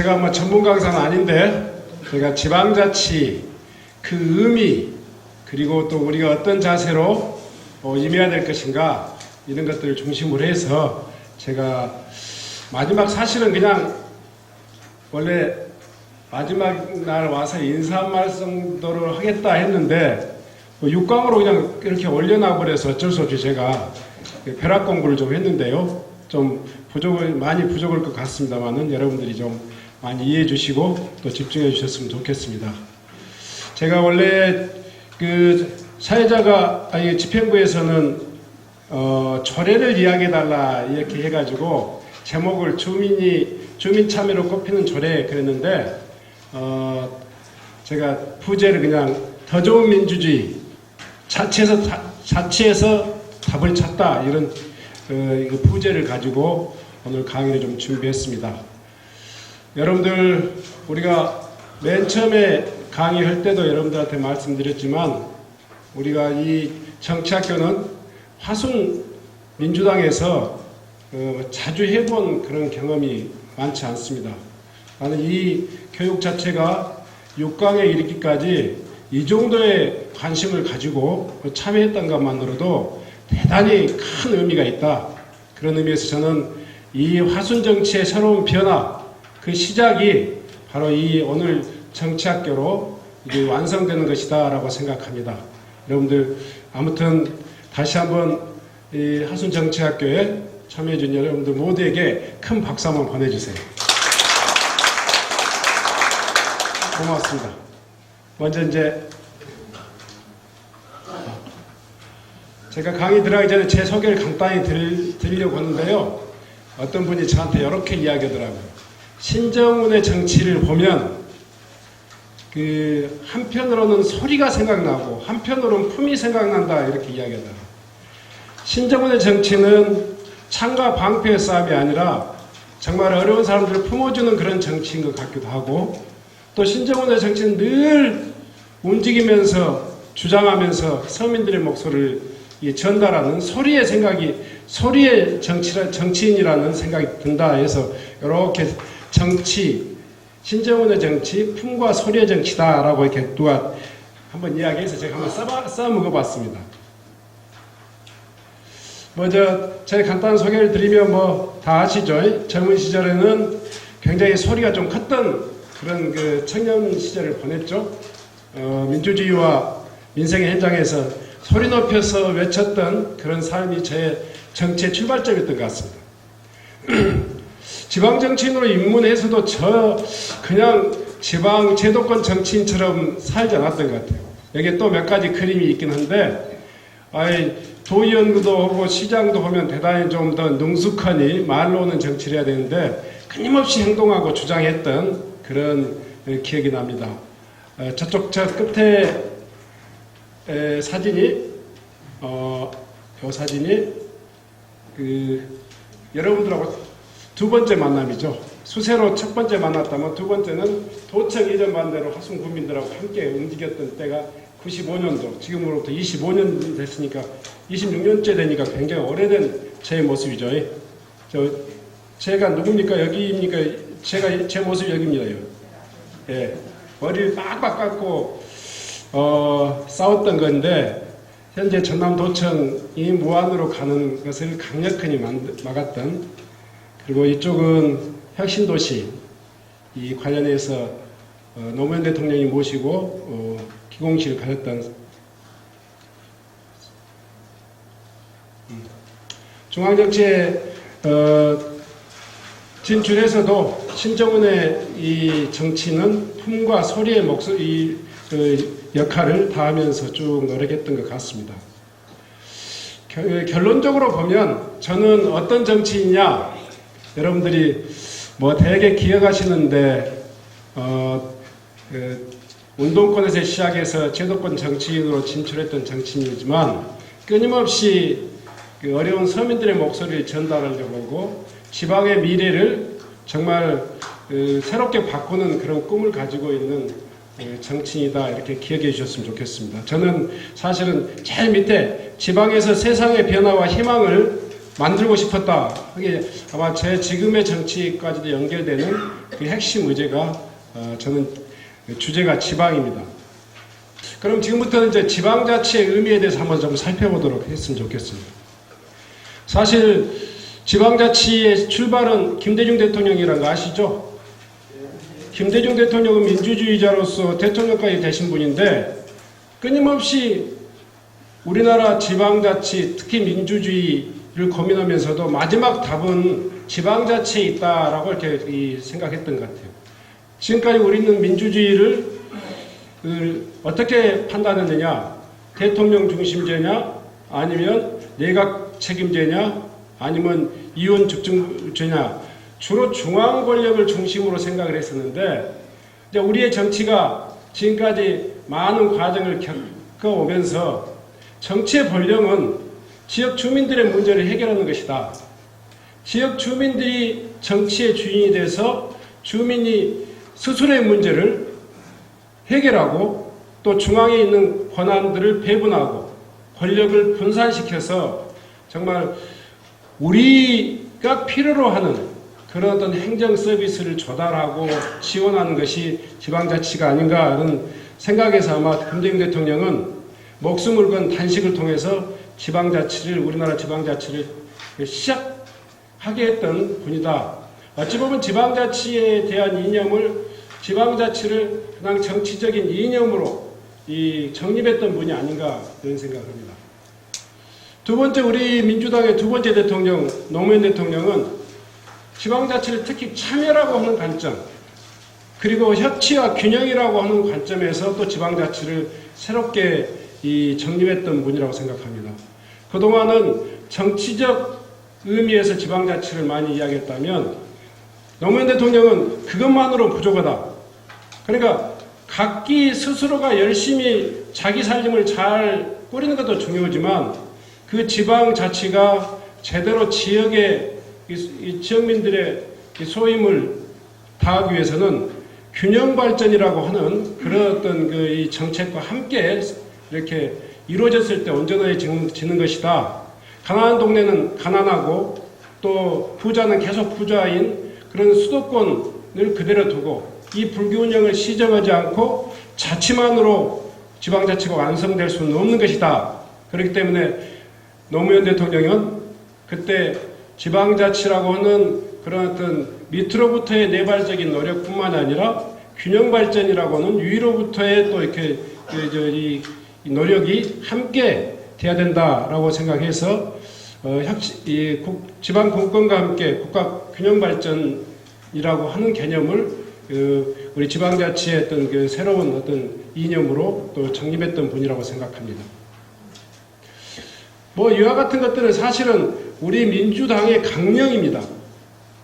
제가 뭐 전문 강사는 아닌데 제가 지방자치 그 의미 그리고 또 우리가 어떤 자세로 임해야 될 것인가 이런 것들을 중심으로 해서 제가 마지막 사실은 그냥 원래 마지막 날 와서 인사 한 말씀 정도를 하겠다 했는데 6강으로 그냥 이렇게 올려놔버려서 어쩔 수 없이 제가 벼락 공부를 좀 했는데요. 좀 많이 부족할 것 같습니다만은 여러분들이 좀 많이 이해해 주시고 또 집중해 주셨으면 좋겠습니다. 제가 원래 집행부에서는 조례를 이야기해 달라 이렇게 해가지고 제목을 주민 참여로 꼽히는 조례 그랬는데 제가 부제를 그냥 더 좋은 민주주의 자치에서 답을 찾다 이런 부제를 가지고 오늘 강의를 좀 준비했습니다. 여러분들 우리가 맨 처음에 강의할 때도 여러분들한테 말씀드렸지만 우리가 이 정치학교는 화순 민주당에서 자주 해본 그런 경험이 많지 않습니다. 나는 이 교육 자체가 6강에 이르기까지 이 정도의 관심을 가지고 참여했던 것만으로도 대단히 큰 의미가 있다. 그런 의미에서 저는 이 화순 정치의 새로운 변화, 그 시작이 바로 이 오늘 정치학교로 이제 완성되는 것이다 라고 생각합니다. 여러분들 아무튼 다시 한번 이 화순 정치학교에 참여해 준 여러분들 모두에게 큰 박수 한번 보내주세요. 고맙습니다. 먼저 이제 제가 강의 들어가기 전에 제 소개를 간단히 드리려고 하는데요. 어떤 분이 저한테 이렇게 이야기하더라고요. 신정훈의 정치를 보면 한편으로는 소리가 생각나고 한편으로는 품이 생각난다 이렇게 이야기하더라고요. 신정훈의 정치는 창과 방패의 싸움이 아니라 정말 어려운 사람들을 품어주는 그런 정치인 것 같기도 하고 또 신정훈의 정치는 늘 움직이면서 주장하면서 서민들의 목소리를 전달하는 소리의 정치인이라는 생각이 든다 해서 이렇게 신정훈의 정치, 품과 소리의 정치다라고 이렇게 누가 한번 이야기해서 제가 한번 써먹어봤습니다. 먼저 제가 간단한 소개를 드리면 다 아시죠? 젊은 시절에는 굉장히 소리가 좀 컸던 그런 청년 시절을 보냈죠. 민주주의와 민생의 현장에서 소리 높여서 외쳤던 그런 삶이 제 정치의 출발점이었던 것 같습니다. 지방정치인으로 입문해서도 그냥 지방 제도권 정치인처럼 살지 않았던 것 같아요. 여기에 또 몇 가지 그림이 있긴 한데 도의원도 하고 시장도 보면 대단히 좀 더 능숙하니 말로는 정치를 해야 되는데 끊임없이 행동하고 주장했던 그런 기억이 납니다. 저 끝에 사진이 이 사진이 여러분들하고 두 번째 만남이죠. 수세로 첫 번째 만났다면 두 번째는 도청 이전 반대로 화순 국민들하고 함께 움직였던 때가 95년도, 지금으로부터 25년 됐으니까 26년째 되니까 굉장히 오래된 제 모습이죠. 제가 누굽니까? 여기입니까? 제 모습이 여기입니다. 예, 머리를 빡빡 깎고 싸웠던 건데 현재 전남도청이 무안으로 가는 것을 강력하게 막았던 그리고 이쪽은 혁신도시 이 관련해서 노무현 대통령이 모시고 기공식을 가졌던 중앙정치에 진출해서도 신정훈의 이 정치는 품과 소리의 목소리 역할을 다하면서 쭉 노력했던 것 같습니다. 결론적으로 보면 저는 어떤 정치인이냐 여러분들이 되게 기억하시는데 운동권에서 시작해서 제도권 정치인으로 진출했던 정치인이지만 끊임없이 어려운 서민들의 목소리를 전달하려고 하고 지방의 미래를 정말 새롭게 바꾸는 그런 꿈을 가지고 있는 정치인이다 이렇게 기억해 주셨으면 좋겠습니다. 저는 사실은 제일 밑에 지방에서 세상의 변화와 희망을 만들고 싶었다. 그게 아마 제 지금의 정치까지도 연결되는 그 핵심 의제가 저는 주제가 지방입니다. 그럼 지금부터는 이제 지방자치의 의미에 대해서 한번 좀 살펴보도록 했으면 좋겠습니다. 사실 지방자치의 출발은 김대중 대통령이라는 거 아시죠? 김대중 대통령은 민주주의자로서 대통령까지 되신 분인데 끊임없이 우리나라 지방자치, 특히 민주주의를 고민하면서도 마지막 답은 지방자치에 있다라고 이렇게 생각했던 것 같아요. 지금까지 우리는 민주주의를 어떻게 판단했느냐? 대통령 중심제냐? 아니면 내각 책임제냐? 아니면 이원 집중제냐? 주로 중앙 권력을 중심으로 생각을 했었는데, 이제 우리의 정치가 지금까지 많은 과정을 겪어오면서 정치의 본령은 지역 주민들의 문제를 해결하는 것이다. 지역 주민들이 정치의 주인이 돼서 주민이 스스로의 문제를 해결하고 또 중앙에 있는 권한들을 배분하고 권력을 분산시켜서 정말 우리가 필요로 하는 그런 어떤 행정 서비스를 조달하고 지원하는 것이 지방자치가 아닌가 하는 생각에서 아마 김대중 대통령은 목숨을 건 단식을 통해서 지방자치를, 우리나라 지방자치를 시작하게 했던 분이다. 어찌 보면 지방자치에 대한 이념을, 지방자치를 그냥 정치적인 이념으로 정립했던 분이 아닌가 그런 생각을 합니다. 두 번째, 우리 민주당의 두 번째 대통령 노무현 대통령은 지방자치를 특히 참여라고 하는 관점, 그리고 협치와 균형이라고 하는 관점에서 또 지방자치를 새롭게 정립했던 분이라고 생각합니다. 그동안은 정치적 의미에서 지방자치를 많이 이야기했다면 노무현 대통령은 그것만으로 부족하다. 그러니까 각기 스스로가 열심히 자기 살림을 잘 꾸리는 것도 중요하지만 그 지방자치가 제대로 지역의 지역민들의 소임을 다하기 위해서는 균형 발전이라고 하는 그런 어떤 이 정책과 함께 이렇게 이루어졌을 때 온전해지는 것이다. 가난한 동네는 가난하고 또 부자는 계속 부자인 그런 수도권을 그대로 두고 이 불균형을 시정하지 않고 자치만으로 지방자치가 완성될 수는 없는 것이다. 그렇기 때문에 노무현 대통령은 그때 지방자치라고 하는 그런 어떤 밑으로부터의 내발적인 노력뿐만 아니라 균형 발전이라고 하는 위로부터의 또 이렇게 이 노력이 함께 돼야 된다라고 생각해서 지방 공권과 함께 국가 균형 발전이라고 하는 개념을 우리 지방자치의 어떤 그 새로운 어떤 이념으로 또 정립했던 분이라고 생각합니다. 이와 같은 것들은 사실은 우리 민주당의 강령입니다.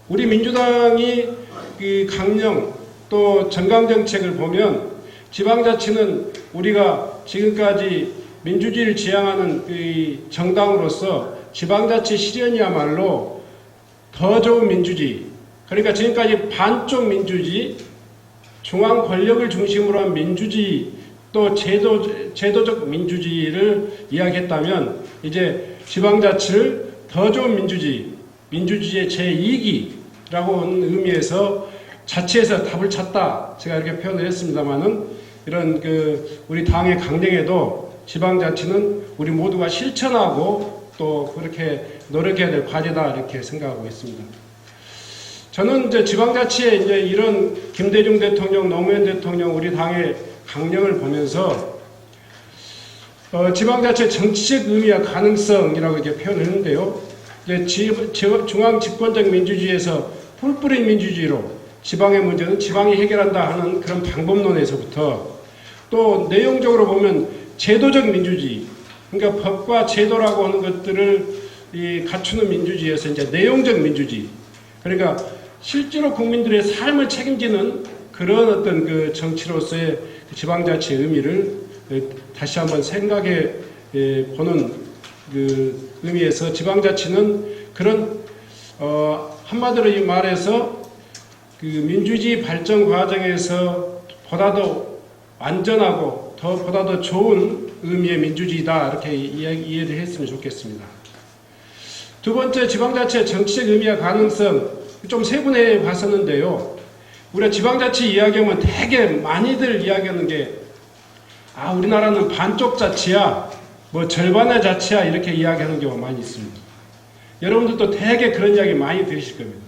우리 민주당이 이 강령 또 정강정책을 보면 지방자치는 우리가 지금까지 민주주의를 지향하는 이 정당으로서 지방자치 실현이야말로 더 좋은 민주주의, 그러니까 지금까지 반쪽 민주주의, 중앙 권력을 중심으로 한 민주주의, 또 제도적 민주주의를 이야기했다면 이제 지방자치를 더 좋은 민주주의, 민주주의의 제2기라고 하는 의미에서 자치에서 답을 찾다. 제가 이렇게 표현을 했습니다만은 이런 우리 당의 강령에도 지방자치는 우리 모두가 실천하고 또 그렇게 노력해야 될 과제다 이렇게 생각하고 있습니다. 저는 이제 지방자치의 이제 이런 김대중 대통령, 노무현 대통령, 우리 당의 강령을 보면서 지방자치의 정치적 의미와 가능성이라고 이렇게 표현했는데요. 이제 중앙 집권적 민주주의에서 풀뿌린 민주주의로 지방의 문제는 지방이 해결한다 하는 그런 방법론에서부터 또 내용적으로 보면 제도적 민주주의, 그러니까 법과 제도라고 하는 것들을 갖추는 민주주의에서 이제 내용적 민주주의, 그러니까 실제로 국민들의 삶을 책임지는 그런 어떤 그 정치로서의 지방자치의 의미를 다시 한번 생각해 보는 그 의미에서 지방자치는 그런 한마디로 말해서 그 민주주의 발전 과정에서 보다 더 안전하고 보다 더 좋은 의미의 민주주의다 이렇게 이해를 했으면 좋겠습니다. 두 번째, 지방자치의 정치적 의미와 가능성 좀 세분해 봤었는데요. 우리가 지방자치 이야기하면 되게 많이들 이야기하는 게 우리나라는 반쪽 자치야, 뭐 절반의 자치야 이렇게 이야기하는 경우가 많이 있습니다. 여러분들도 되게 그런 이야기 많이 들으실 겁니다.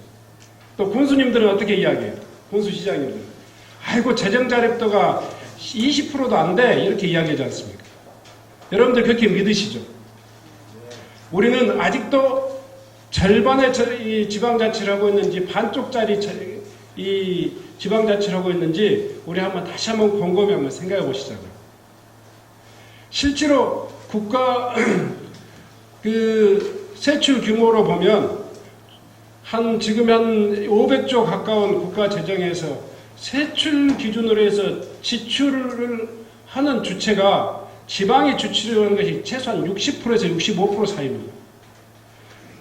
또 군수님들은 어떻게 이야기해요? 군수시장님들은 아이고 재정 자립도가 20%도 안 돼 이렇게 이야기하지 않습니까? 여러분들 그렇게 믿으시죠? 우리는 아직도 절반의 이 지방자치를 하고 있는지 반쪽짜리 이 지방자치를 하고 있는지 우리 다시 한번 곰곰이 한번 생각해 보시자고요. 실제로 국가 그 세출 규모로 보면 지금 한 500조 가까운 국가 재정에서 세출 기준으로 해서 지출을 하는 주체가 지방이 주출하는 것이 최소한 60%에서 65% 사이입니다.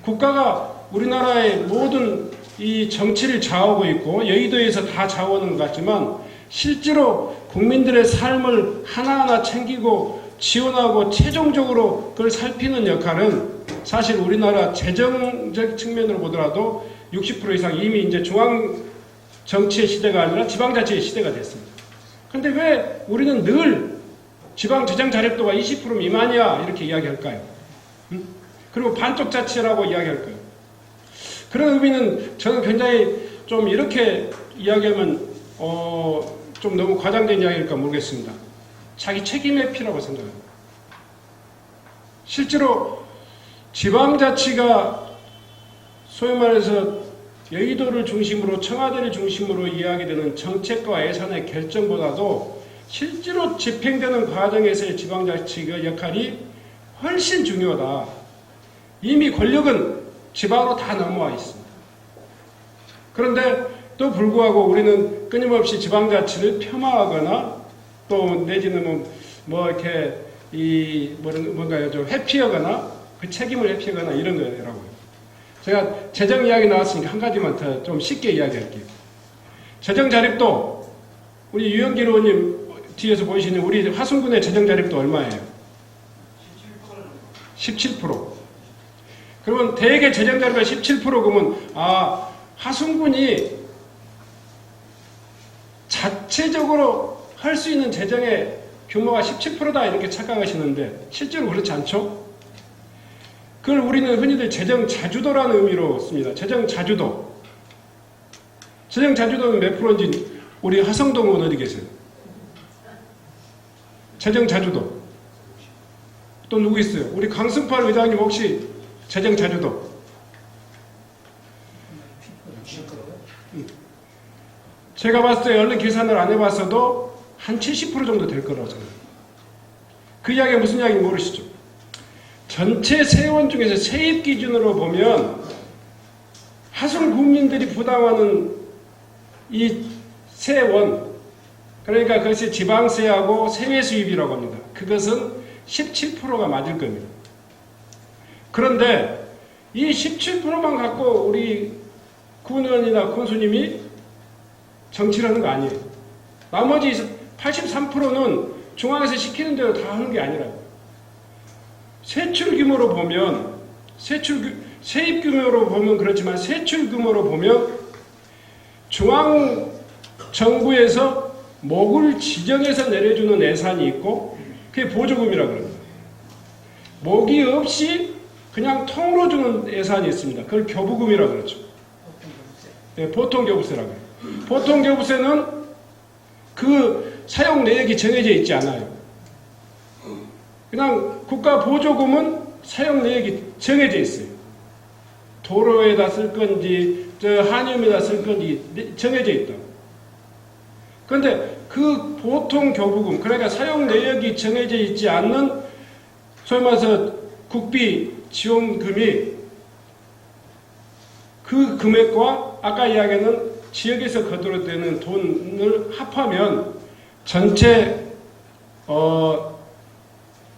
국가가 우리나라의 모든 이 정치를 좌우하고 있고 여의도에서 다 좌우하는 것 같지만 실제로 국민들의 삶을 하나하나 챙기고 지원하고 최종적으로 그걸 살피는 역할은 사실 우리나라 재정적 측면으로 보더라도 60% 이상 이미 이제 중앙 정치의 시대가 아니라 지방자치의 시대가 됐습니다. 그런데 왜 우리는 늘 지방 재정 자립도가 20% 미만이야 이렇게 이야기할까요? 그리고 반쪽 자치라고 이야기할까요? 그런 의미는 저는 굉장히 좀 이렇게 이야기하면 좀 너무 과장된 이야기일까 모르겠습니다. 자기 책임의 피라고 생각합니다. 실제로 지방자치가 소위 말해서 여의도를 중심으로 청와대를 중심으로 이야기되는 정책과 예산의 결정보다도 실제로 집행되는 과정에서의 지방자치의 역할이 훨씬 중요하다. 이미 권력은 지방으로 다 넘어와 있습니다. 그런데 또 불구하고 우리는 끊임없이 지방자치를 폄하하거나 또 내지는 뭐 이렇게 뭔가요 좀 회피하거나 그 책임을 회피하거나 이런 거라고요. 제가 재정 이야기 나왔으니까 한 가지만 더 좀 쉽게 이야기할게요. 재정 자립도 우리 유영길 의원님 뒤에서 보이시는 우리 화순군의 재정 자립도 얼마예요? 17%. 그러면 대개 재정 자립이 17% 그러면 화순군이 자체적으로 할 수 있는 재정의 규모가 17%다 이렇게 착각하시는데 실제로 그렇지 않죠? 그걸 우리는 흔히들 재정 자주도라는 의미로 씁니다. 재정 자주도. 재정 자주도는 몇 프로인지 우리 하성동 의원 어디 계세요? 재정 자주도. 또 누구 있어요? 우리 강승팔 의장님 혹시 재정 자주도? 제가 봤을 때 얼른 계산을 안 해봤어도 한 70% 정도 될 거라고 생각합니다. 그 이야기가 무슨 이야기인지 모르시죠? 전체 세원 중에서 세입 기준으로 보면 하순 국민들이 부담하는 이 세원, 그러니까 그것이 지방세하고 세외 수입이라고 합니다. 그것은 17%가 맞을 겁니다. 그런데 이 17%만 갖고 우리 군 의원이나 군수님이 정치를 하는 거 아니에요. 나머지 83%는 중앙에서 시키는 대로 다 하는 게 아니라고요. 세출 규모로 보면, 세입 규모로 보면 그렇지만 세출 규모로 보면 중앙 정부에서 목을 지정해서 내려주는 예산이 있고 그게 보조금이라고 합니다. 목이 없이 그냥 통으로 주는 예산이 있습니다. 그걸 교부금이라고 그러죠. 네, 보통교부세라고 해요. 보통교부세는 그 사용 내역이 정해져 있지 않아요. 그냥 국가 보조금은 사용 내역이 정해져 있어요. 도로에다 쓸 건지 한의원에다 쓸 건지 정해져 있다. 그런데 그 보통 교부금, 그러니까 사용 내역이 정해져 있지 않는 소위 말해서 국비 지원금이 그 금액과 아까 이야기하는 지역에서 거두어되는 돈을 합하면 전체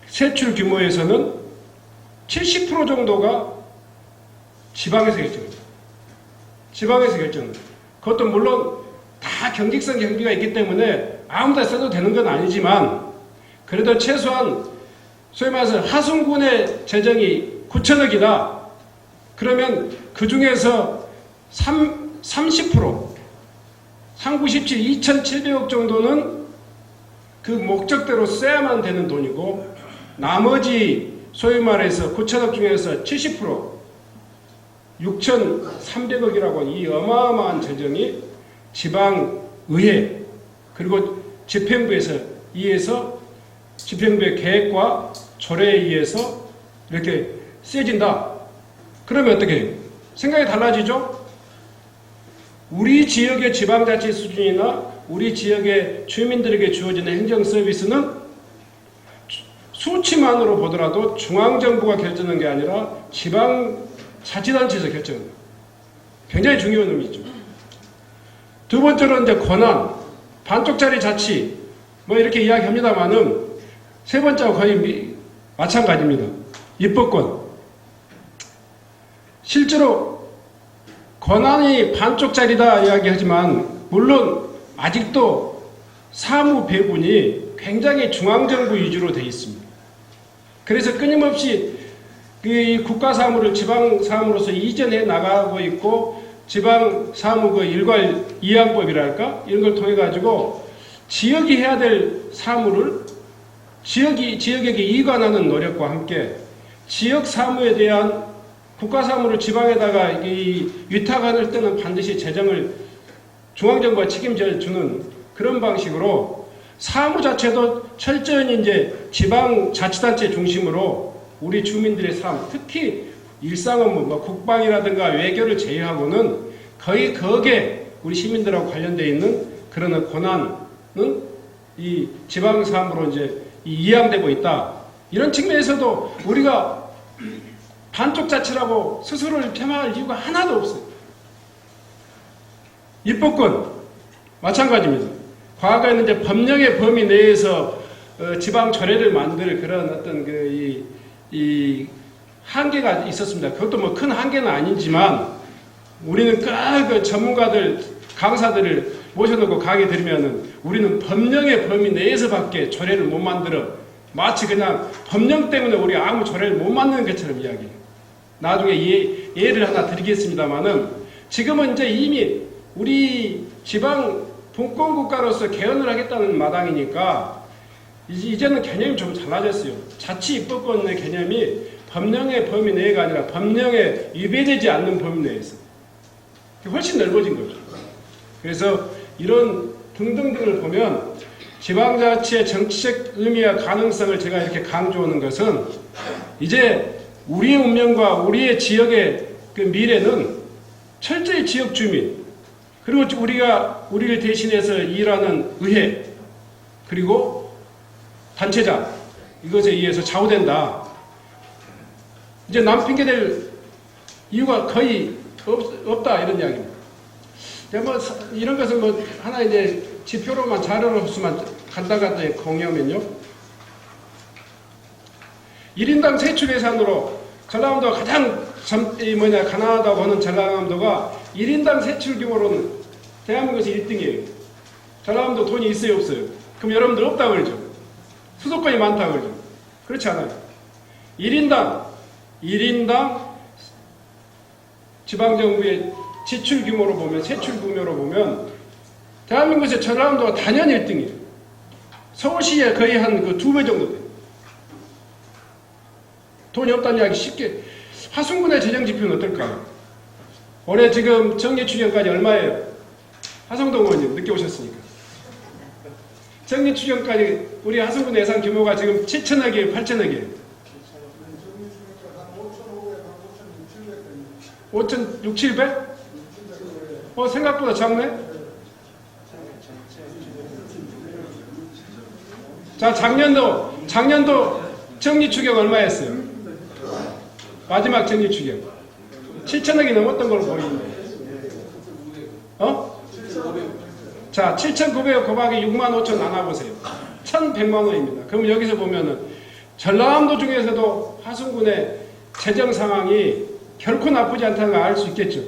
세출 규모에서는 70% 정도가 지방에서 결정됩니다. 지방에서 결정됩니다. 그것도 물론 다 경직성 경비가 있기 때문에 아무데나 써도 되는 건 아니지만 그래도 최소한 소위 말해서 하순군의 재정이 9천억이다. 그러면 그 중에서 30%, 397, 2,700억 정도는 그 목적대로 써야만 되는 돈이고, 나머지 소위 말해서 9천억 중에서 70%, 6,300억이라고 이 어마어마한 재정이 지방의회 그리고 집행부에서 의해서 집행부의 계획과 조례에 의해서 이렇게 쓰여진다. 그러면 어떻게 해요? 생각이 달라지죠? 우리 지역의 지방자치 수준이나 우리 지역의 주민들에게 주어지는 행정 서비스는 수치만으로 보더라도 중앙정부가 결정하는 게 아니라 지방자치단체에서 결정합니다. 굉장히 중요한 의미죠. 두 번째로 이제 권한, 반쪽짜리 자치, 뭐 이렇게 이야기합니다만은 세 번째와 거의 마찬가지입니다. 입법권. 실제로 권한이 반쪽짜리다 이야기하지만 물론 아직도 사무 배분이 굉장히 중앙정부 위주로 되어 있습니다. 그래서 끊임없이 그 국가 사무를 지방 사무로서 이전해 나가고 있고 지방 사무 그 일괄 이양법이랄까 이런 걸 통해 가지고 지역이 해야 될 사무를 지역에게 이관하는 노력과 함께 지역 사무에 대한 국가 사무를 지방에다가 위탁할 때는 반드시 재정을 중앙정부가 책임져 주는 그런 방식으로 사무 자체도 철저히 이제 지방자치단체 중심으로 우리 주민들의 삶, 특히 일상업무, 뭐 국방이라든가 외교를 제외하고는 거의 거기에 우리 시민들하고 관련되어 있는 그런 권한은 이 지방사무로 이제 이양되고 있다. 이런 측면에서도 우리가 반쪽 자치라고 스스로를 폄하할 이유가 하나도 없어요. 입법권 마찬가지입니다. 과거에는 이제 법령의 범위 내에서 지방 조례를 만들 그런 어떤 이 한계가 있었습니다. 그것도 뭐 큰 한계는 아니지만 우리는 그 전문가들 강사들을 모셔놓고 강의 들으면은 우리는 법령의 범위 내에서밖에 조례를 못 만들어 마치 그냥 법령 때문에 우리 아무 조례를 못 만드는 것처럼 이야기해요. 나중에 예를 하나 드리겠습니다만은 지금은 이제 이미 우리 지방 분권국가로서 개헌을 하겠다는 마당이니까 이제는 개념이 좀 달라졌어요. 자치 입법권의 개념이 법령의 범위 내가 아니라 법령에 위배되지 않는 범위 내에서 훨씬 넓어진 거죠. 그래서 이런 등등등을 보면 지방자치의 정치적 의미와 가능성을 제가 이렇게 강조하는 것은 이제 우리의 운명과 우리의 지역의 그 미래는 철저히 지역 주민 그리고 우리를 대신해서 일하는 의회 그리고 단체장 이것에 의해서 좌우된다. 이제 남 핑계댈 이유가 거의 없다 이런 이야기입니다. 뭐 이런 것은 뭐 하나 이제 지표로만 자료로서만 간단하게 공유하면요. 1인당 세출 예산으로 전라남도가 가장 가난하다고 하는 전라남도가 1인당 세출 규모로는 대한민국에서 1등이에요. 전라남도 돈이 있어요 없어요? 그럼 여러분들 없다고 그러죠. 수도권이 많다고 그러죠. 그렇지 않아요. 1인당 지방정부의 지출 규모로 보면 세출 규모로 보면 대한민국에서 전라남도가 단연 1등이에요. 서울시에 거의 한 그 2배 정도 돼요. 돈이 없다는 이야기 쉽게. 하순군의 재정지표는 어떨까요? 올해 지금 정리추경까지 얼마예요? 하성동 의원님 늦게 오셨으니까. 정리추경까지 우리 하순군 예산 규모가 지금 7천억이에요? 8천억이에요? 5천, 6, 700? 생각보다 작네? 자, 작년도 정리추경 얼마였어요? 마지막 정리추경 7천억이 넘었던 걸로 보이는데 자 7,900억 곱하기 6만 5천 나눠보세요. 1,100만 원입니다. 그럼 여기서 보면은 전라남도 중에서도 하순군의 재정 상황이 결코 나쁘지 않다는 걸 알 수 있겠죠.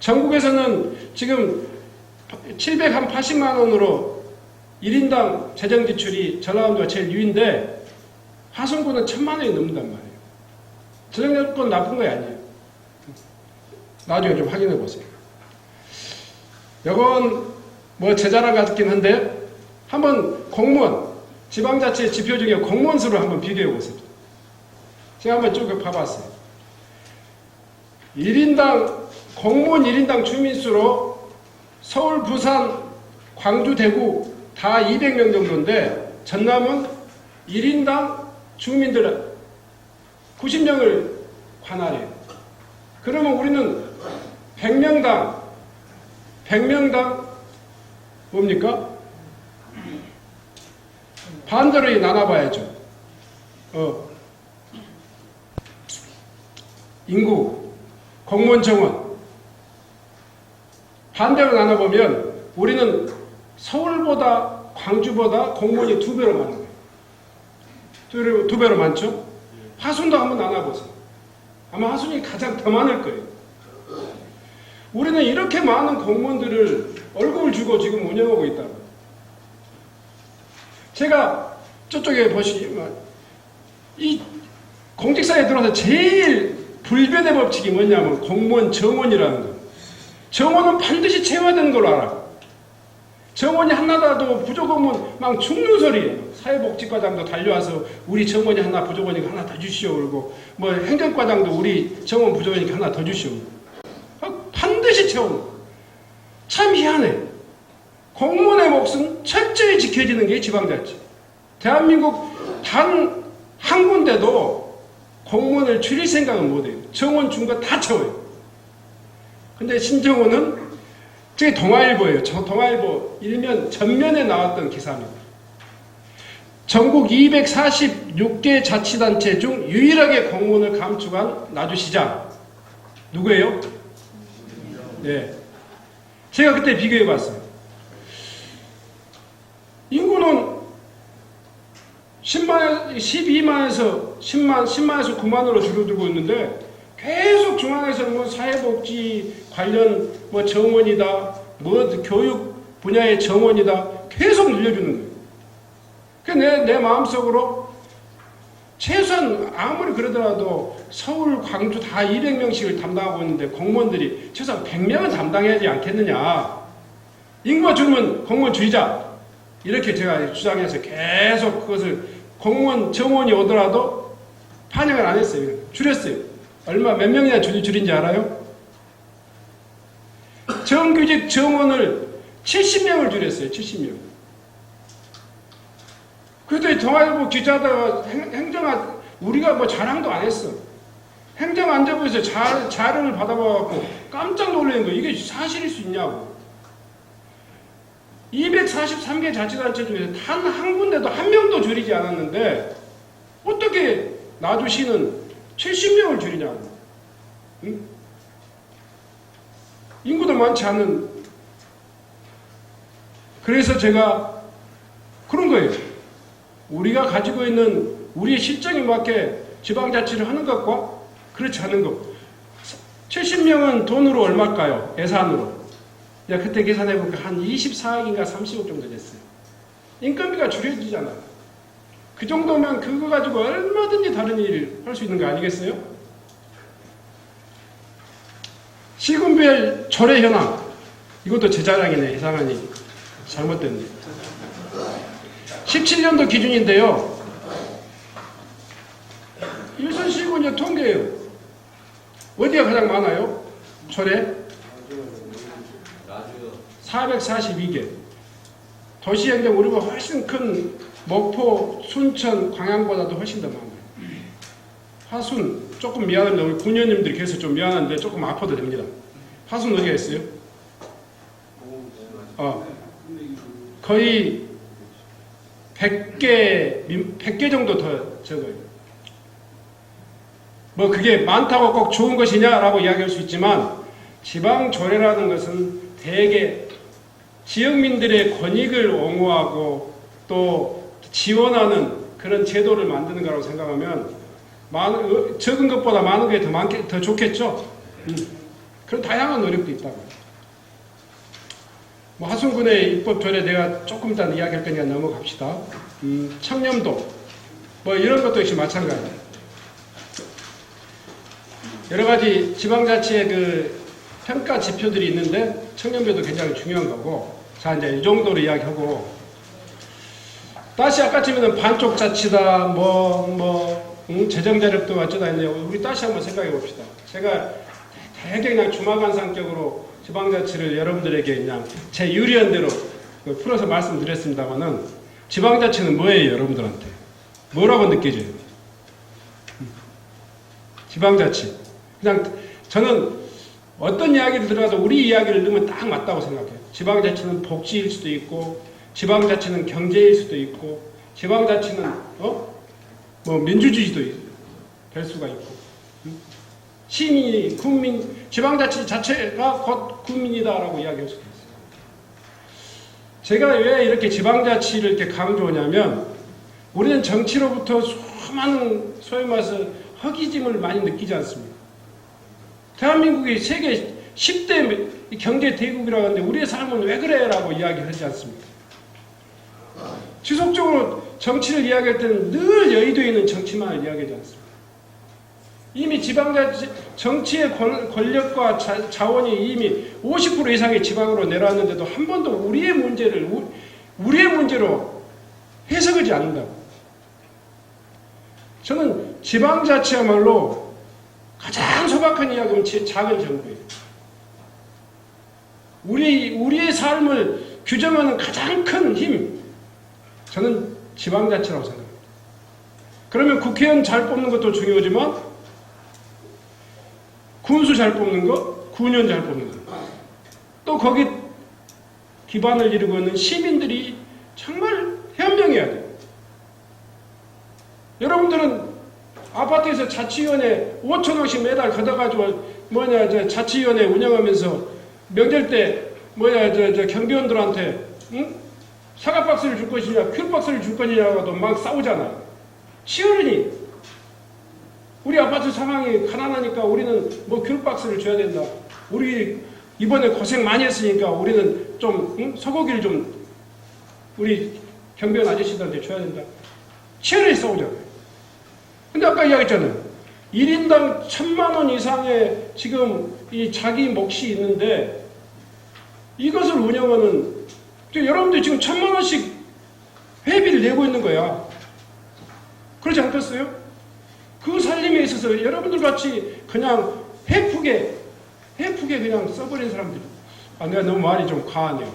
전국에서는 지금 780만 원으로 1인당 재정 지출이 전라남도가 제일 유인데 하순군은 1,000만 원이 넘는단 말이에요. 재정 여건 나쁜 거 아니에요. 나중에 좀 확인해 보세요. 이건 뭐 제 자랑 같긴 한데 한번 공무원, 지방자치 지표 중에 공무원 수를 한번 비교해 보세요. 제가 한번 쭉 봐봤어요. 1인당 공무원 1인당 주민수로 서울, 부산, 광주, 대구 다 200명 정도인데 전남은 1인당 주민들 90명을 관할해요. 그러면 우리는 100명당 뭡니까? 반대로 나눠봐야죠. 인구, 공무원 정원 반대로 나눠보면 우리는 서울보다 광주보다 공무원이 2배로 많은 거예요. 2배로 많죠? 하순도 한번 나눠보세요. 아마 하순이 가장 더 많을 거예요. 우리는 이렇게 많은 공무원들을 월급을 주고 지금 운영하고 있다. 제가 저쪽에 보시면 이 공직사에 들어와서 제일 불변의 법칙이 뭐냐면 공무원 정원이라는 거예요. 정원은 반드시 채워야 되는 걸로 알아. 정원이 하나라도 부족하면 막 죽는 소리예요. 사회복지과장도 달려와서 우리 정원이 하나 부족하니까 하나 더 주시오 그러고 뭐 행정과장도 우리 정원 부족하니까 하나 더 주시오. 반드시 채우는 거예요. 참 희한해. 공무원의 몫은 철저히 지켜지는 게 지방자치. 대한민국 단 한 군데도 공무원을 줄일 생각은 못해요. 정원 준 거 다 채워요. 근데 신정원은 저게 동아일보예요. 저 동아일보 일면 전면에 나왔던 기사입니다. 전국 246개 자치단체 중 유일하게 공무원을 감축한 나주시장 누구예요? 네, 제가 그때 비교해 봤어요. 인구는 12만에서 10만에서 9만으로 줄어들고 있는데 계속 중앙에서 뭐 사회복지 관련 뭐 정원이다, 뭐 교육 분야의 정원이다 계속 늘려주는 거예요. 그러니까 내 마음속으로 최소한 아무리 그러더라도 서울, 광주 다 200명씩을 담당하고 있는데 공무원들이 최소한 100명은 담당해야지 않겠느냐. 인구가 줄면 공무원 줄이자. 이렇게 제가 주장해서 계속 그것을 공무원 정원이 오더라도 반영을 안 했어요. 줄였어요. 얼마 몇 명이나 줄인지 알아요? 정규직 정원을 70명을 줄였어요. 70명. 그랬더니 동아일보 기자다가 우리가 뭐 자랑도 안 했어. 행정안전부에서 자료를 받아봐갖고 깜짝 놀라는 거예요. 이게 사실일 수 있냐고. 243개 자치단체 중에서 단 한 군데도 한 명도 줄이지 않았는데 어떻게 나주시는 70명을 줄이냐고. 응? 인구도 많지 않은. 그래서 제가 그런 거예요. 우리가 가지고 있는 우리의 실정에 맞게 지방자치를 하는 것과 그렇지 않은 것. 70명은 돈으로 얼마일까요? 예산으로. 그때 계산해보니까 한 24억인가 30억 정도 됐어요. 인건비가 줄여지잖아요. 그 정도면 그거 가지고 얼마든지 다른 일을 할 수 있는 거 아니겠어요? 시군별 조례 현황. 이것도 제 자랑이네. 이상하니 잘못됐네. 17년도 기준인데요. 일선시군의 통계예요. 어디가 가장 많아요? 조례? 442개. 도시행정 우리보다 훨씬 큰 목포, 순천, 광양보다도 훨씬 더 많아요. 화순, 조금 미안합니다. 우리 군의원님들이 계속 좀 미안한데 조금 아파도 됩니다. 화순 어디가 있어요? 거의 100개 정도 더 적어요. 뭐 그게 많다고 꼭 좋은 것이냐라고 이야기할 수 있지만 지방조례라는 것은 대개 지역민들의 권익을 옹호하고 또 지원하는 그런 제도를 만드는 거라고 생각하면 적은 것보다 많은 게 더 좋겠죠. 그런 다양한 노력도 있다고. 뭐 하순군의 입법조례 내가 조금 이따 이야기할 거니까 넘어갑시다. 청렴도 뭐 이런 것도 역시 마찬가지예요. 여러 가지 지방자치의 그 평가 지표들이 있는데 청년배도 굉장히 중요한 거고, 자 이제 이 정도로 이야기하고, 다시 아까쯤에는 반쪽 자치다 재정 자력도 어쩌다 했네요. 우리 다시 한번 생각해 봅시다. 제가 되게 그냥 주마간 성격으로 지방자치를 여러분들에게 그냥 제 유리한 대로 풀어서 말씀드렸습니다만은, 지방자치는 뭐예요, 여러분들한테? 뭐라고 느껴져요? 지방자치. 그냥 저는 어떤 이야기를 들어도 우리 이야기를 넣으면 딱 맞다고 생각해요. 지방자치는 복지일 수도 있고, 지방자치는 경제일 수도 있고, 지방자치는 민주주의도 될 수가 있고, 시민이 국민, 지방자치 자체가 곧 국민이다라고 이야기할 수도 있어요. 제가 왜 이렇게 지방자치를 이렇게 강조하냐면, 우리는 정치로부터 수많은 소위 말해서 허기짐을 많이 느끼지 않습니까? 대한민국이 세계 10대 경제 대국이라고 하는데 우리의 삶은 왜 그래? 라고 이야기하지 않습니까? 지속적으로 정치를 이야기할 때는 늘 여의도에 있는 정치만 이야기하지 않습니까? 이미 지방자치, 정치의 권력과 자원이 이미 50% 이상의 지방으로 내려왔는데도 한 번도 우리의 문제를 우리의 문제로 해석하지 않는다고. 저는 지방자치야말로 가장 소박한 이야기는 작은 정부예요. 우리의 삶을 규정하는 가장 큰 힘, 저는 지방자치라고 생각합니다. 그러면 국회의원 잘 뽑는 것도 중요하지만 군수 잘 뽑는 것, 군의원 잘 뽑는 것, 또 거기 기반을 이루고 있는 시민들이 정말 현명해야 돼요. 여러분들은 아파트에서 자치위원회 5천원씩 매달 걷어가지고 자치위원회 운영하면서 명절 때 경비원들한테 사과박스를 줄 것이냐 귤박스를 줄 것이냐고도 막 싸우잖아요. 치열하니 우리 아파트 상황이 가난하니까 우리는 귤박스를 줘야 된다. 우리 이번에 고생 많이 했으니까 우리는 좀 소고기를 좀 우리 경비원 아저씨들한테 줘야 된다. 치열하게 싸우잖아요. 근데 아까 이야기했잖아요. 1인당 1,000만원 이상의 지금 이 자기 몫이 있는데 이것을 운영하는, 여러분들이 지금 1,000만원씩 회비를 내고 있는 거야. 그렇지 않겠어요? 그 살림에 있어서 여러분들 같이 그냥 해프게 그냥 써버린 사람들. 내가 너무 말이 좀 과하네요.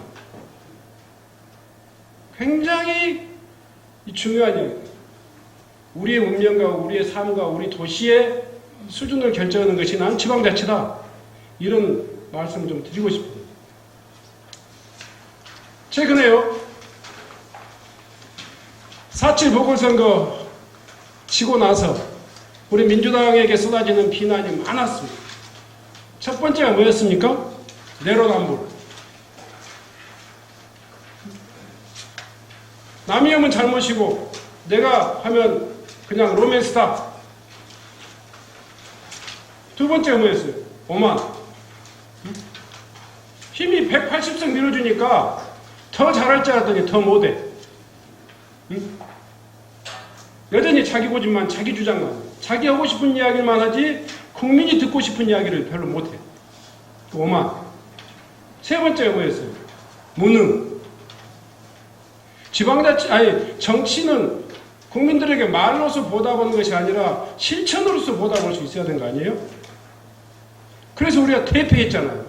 굉장히 중요한 이야기입니다. 우리의 운명과 우리의 삶과 우리 도시의 수준을 결정하는 것이 난 지방자치다. 이런 말씀을 좀 드리고 싶습니다. 최근에요. 4.7 보궐선거 지고 나서 우리 민주당에게 쏟아지는 비난이 많았습니다. 첫 번째가 뭐였습니까? 내로남불. 남이 하면 잘못이고 내가 하면 그냥 로맨스다. 두 번째가 뭐였어요? 오만. 힘이 180석 밀어주니까 더 잘할 줄 알았더니 더 못해. 여전히 자기 고집만, 자기 주장만, 자기 하고 싶은 이야기만 하지 국민이 듣고 싶은 이야기를 별로 못해. 오만. 세 번째가 뭐였어요? 무능. 정치는 국민들에게 말로서 보답하는 것이 아니라 실천으로서 보답할 수 있어야 되는 거 아니에요? 그래서 우리가 퇴폐했잖아요.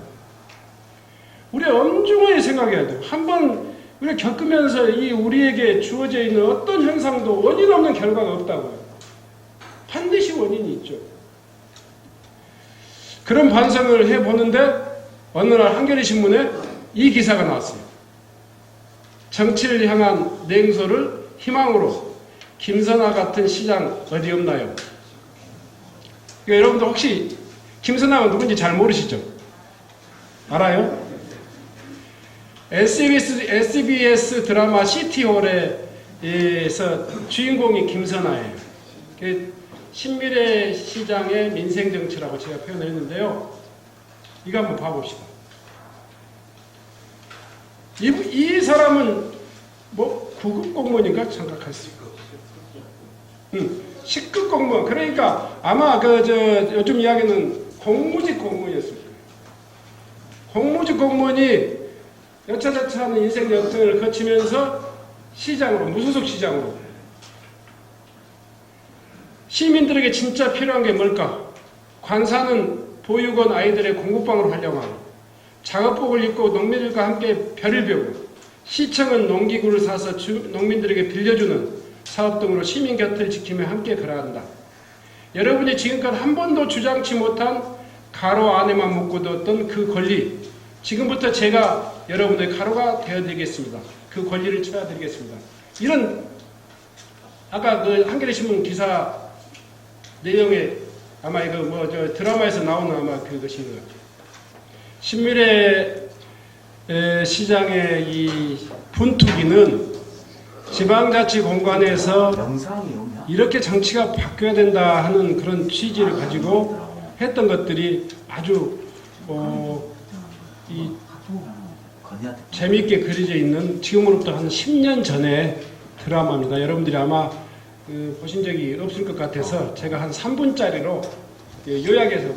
우리가 엄중하게 생각해야 돼요. 한번 우리가 겪으면서 우리에게 주어져 있는 어떤 현상도 원인 없는 결과가 없다고요. 반드시 원인이 있죠. 그런 반성을 해보는데 어느 날 한겨레 신문에 이 기사가 나왔어요. 정치를 향한 냉소를 희망으로 김선아 같은 시장 어디 없나요? 여러분들 혹시 김선아가 누군지 잘 모르시죠? 알아요? SBS 드라마 시티홀에서 주인공이 김선아예요. 신미래 시장의 민생정치라고 제가 표현을 했는데요. 이거 한번 봐봅시다. 이 사람은 9급 공무원인가 생각할 수 있고, 10급 공무원. 그러니까 아마 요즘 이야기는 공무직 공무원이었을 거예요. 공무직 공무원이 여차저차하는 인생 여정을 거치면서 시장으로, 무소속 시장으로. 시민들에게 진짜 필요한 게 뭘까? 관사는 보육원 아이들의 공부방으로 활용하고, 작업복을 입고 농민들과 함께 별을 배우고, 시청은 농기구를 사서 농민들에게 빌려주는 사업 등으로 시민 곁을 지키며 함께 걸어간다. 여러분이 지금껏 한 번도 주장치 못한 가로 안에만 묶어뒀던 그 권리, 지금부터 제가 여러분의 가로가 되어드리겠습니다. 그 권리를 쳐드리겠습니다. 이런 아까 그 한겨레 신문 기사 내용에 아마 이거 저 드라마에서 나오는 아마 그것인 것 같아요. 신미래 시장의 이 분투기는 지방자치 공간에서 이렇게 정치가 바뀌어야 된다 하는 그런 취지를 가지고 했던 것들이 아주 재미있게 그려져 있는, 지금으로부터 한 10년 전의 드라마입니다. 여러분들이 아마 보신 적이 없을 것 같아서 제가 한 3분짜리로 요약해서